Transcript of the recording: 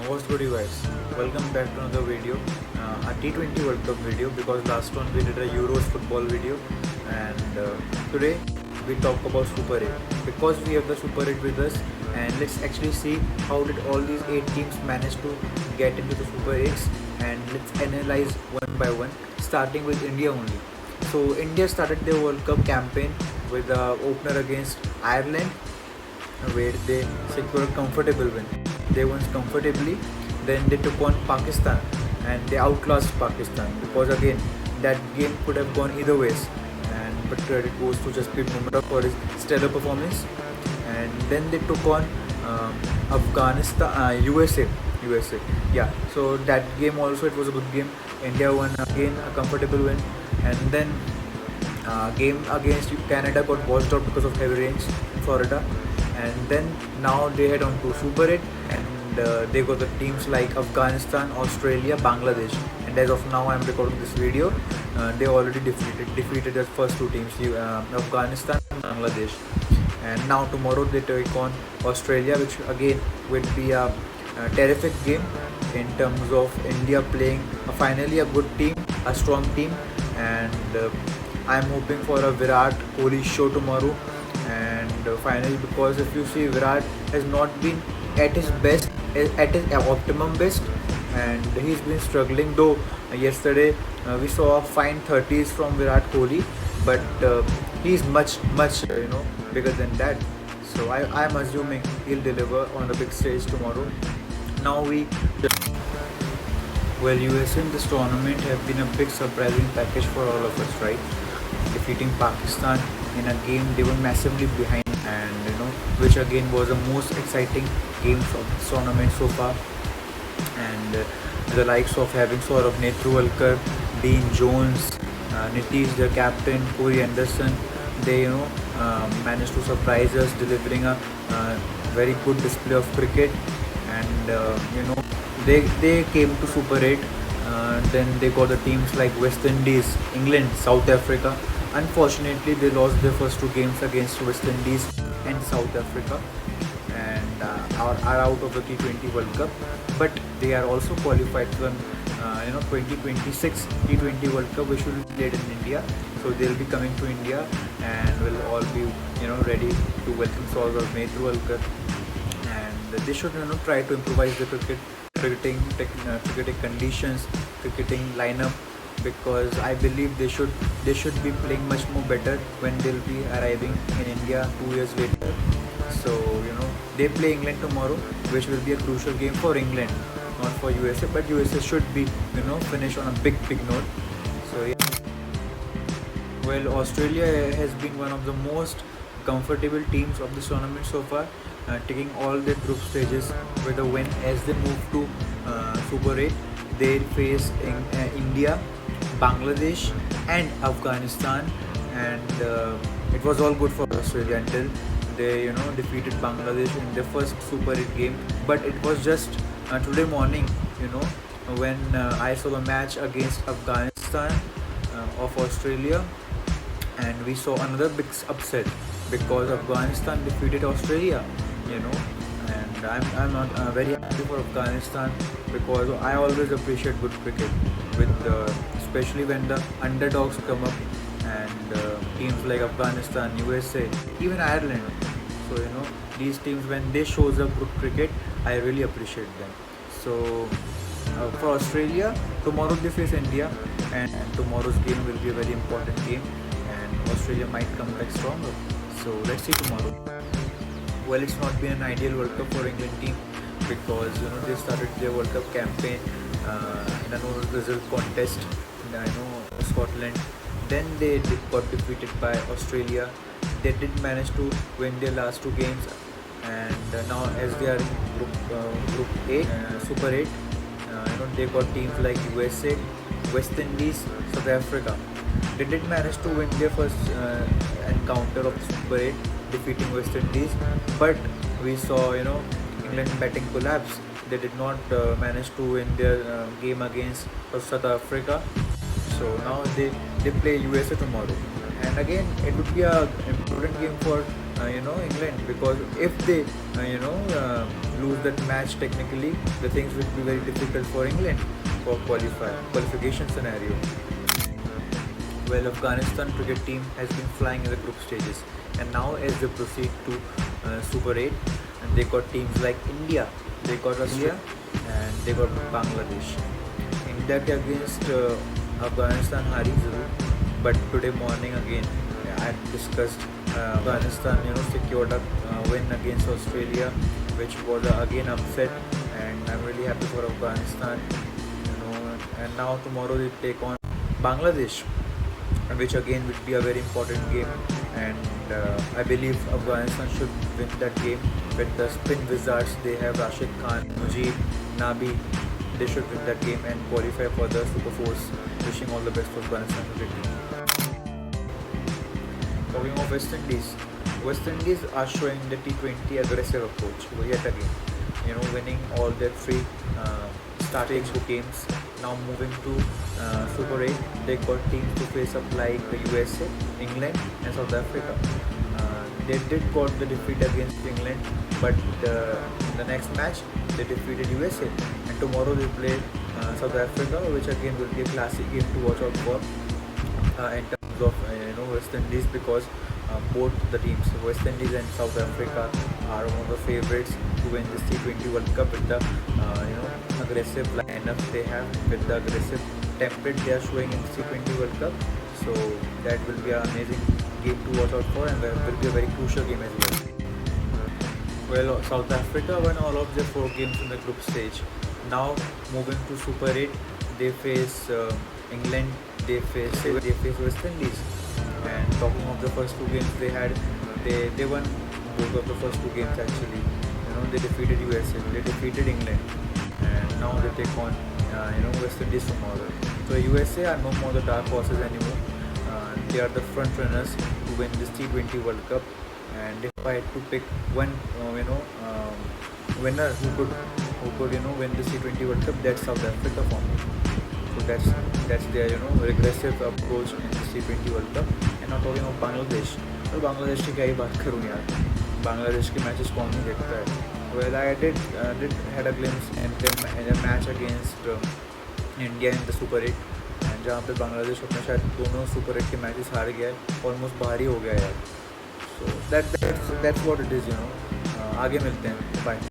What's good, you guys? Welcome back to another video, a T20 World Cup video, because last one we did a Euros football video, and today we talk about Super 8 because we have the Super 8 with us, and let's actually see how did all these 8 teams manage to get into the Super 8s, and let's analyze one by one, starting with India only. So India started their World Cup campaign with the opener against Ireland, where they secured a comfortable win. They won comfortably. Then they took on Pakistan and they outclassed Pakistan, because again that game could have gone either ways. But credit goes to Jasprit Bumrah for his stellar performance. And then they took on Afghanistan, USA. Yeah. So that game also, it was a good game. India won again, a comfortable win. And then game against Canada got washed out because of heavy rains in Florida. And then now they head on to Super 8, and they got the teams like Afghanistan, Australia, Bangladesh. And as of now I'm recording this video, they already defeated the first two teams, Afghanistan and Bangladesh. And now tomorrow they take on Australia, which again will be a terrific game in terms of India playing finally a good team, a strong team. And I'm hoping for a Virat Kohli show tomorrow. And finally, because if you see, Virat has not been at his best, at his optimum best, and he's been struggling. Though yesterday we saw a fine 30s from Virat Kohli, but he's much bigger than that. So I'm assuming he'll deliver on the big stage tomorrow. Now USA in this tournament have been a big surprising package for all of us, right? Defeating Pakistan in a game they were massively behind, and which again was the most exciting game of this tournament so far. And the likes of having Saurabh Netruvallkar, Dean Jones, Nitish, their captain, Corey Anderson, they managed to surprise us, delivering a very good display of cricket. And they came to Super 8. Then they got the teams like West Indies, England, South Africa. Unfortunately, they lost their first two games against West Indies and South Africa, and are out of the T20 World Cup. But they are also qualified for 2026 T20 World Cup, which will be played in India. So they'll be coming to India, and will all be ready to welcome Saurabh Netruvallkar. And they should try to improvise the cricketing conditions, cricketing lineup, because I believe they should be playing much more better when they'll be arriving in India 2 years later. So they play England tomorrow, which will be a crucial game for England, not for USA. But USA should be finish on a big note. So yeah. Well, Australia has been one of the most comfortable teams of this tournament so far, taking all their group stages with a win. As they move to Super 8, they face India, Bangladesh and Afghanistan. And it was all good for Australia until they defeated Bangladesh in their first Super 8 game. But it was just today morning when I saw the match against Afghanistan of Australia, and we saw another big upset because Afghanistan defeated Australia. And I'm not very happy for Afghanistan, because I always appreciate good cricket, with especially when the underdogs come up, and teams like Afghanistan, USA, even Ireland. So these teams, when they shows up good cricket, I really appreciate them. So for Australia, tomorrow they face India, and tomorrow's game will be a very important game, and Australia might come back stronger. So let's see tomorrow. Well, it's not been an ideal World Cup for England team, because they started their World Cup campaign in a no-result contest in Scotland. Then they got defeated by Australia. They did manage to win their last two games, and now as they are in Group 8, Super 8, they got teams like USA, West Indies, South Africa. They did manage to win their first encounter of Super 8, defeating West Indies, but we saw England batting collapse. They did not manage to win their game against South Africa. So now they play USA tomorrow, and again it would be a important game for England, because if they lose that match, technically the things will be very difficult for England for qualification scenario. Well, Afghanistan cricket team has been flying in the group stages, and now as they proceed to Super 8, and they got teams like India, they got Russia, and they got Bangladesh. India के against Afghanistan हारी जरूर, but today morning again I discussed Afghanistan secured a win against Australia, which was again upset, and I'm really happy for Afghanistan. And now tomorrow they take on Bangladesh, which again will be a very important game, and I believe Afghanistan should win that game. With the spin wizards they have, Rashid Khan, Mujib, Nabi, they should win that game and qualify for the Super Force. Wishing all the best for Afghanistan cricket team. Talking of West Indies are showing the T20 aggressive approach yet again, winning all their three starting games. Now moving to Super 8, they got teams to face up like the USA, England and South Africa. They did got the defeat against England, but in the next match they defeated USA, and tomorrow they play South Africa, which again will be a classic game to watch out for in terms of West Indies, because both the teams, West Indies and South Africa, are one of the favorites to win this T20 World Cup with the aggressive lineup they have, with the aggressive template they are showing in the T20 World Cup. So that will be an amazing game to watch out for, and will be a very crucial game as well. Well, South Africa won all of their 4 games in the group stage. Now moving to Super 8, they face England, they face West Indies. And talking of the first 2 games they had, they won both of the first 2 games actually. They defeated USA, they defeated England, and now they take on West Indies tomorrow. So USA are no more the dark horses anymore. They are the front runners to win this T20 World Cup. And if I had to pick one winner who could win this T20 World Cup, that's South Africa for me. So that's their aggressive approach in this T20 World Cup. And now talking of Bangladesh, तो बांग्लादेश की क्या ही बात करूँ यार, बांग्लादेश के matches कौन नहीं देखता है. Well, I did had a glimpse in a match against India in the Super 8, and जहाँ पे बांग्लादेश अपने शायद दोनों Super 8 के मैचेस हार गया है, ऑलमोस्ट बाहर ही हो गया यार. So that's what it is. आगे मिलते हैं, बाय.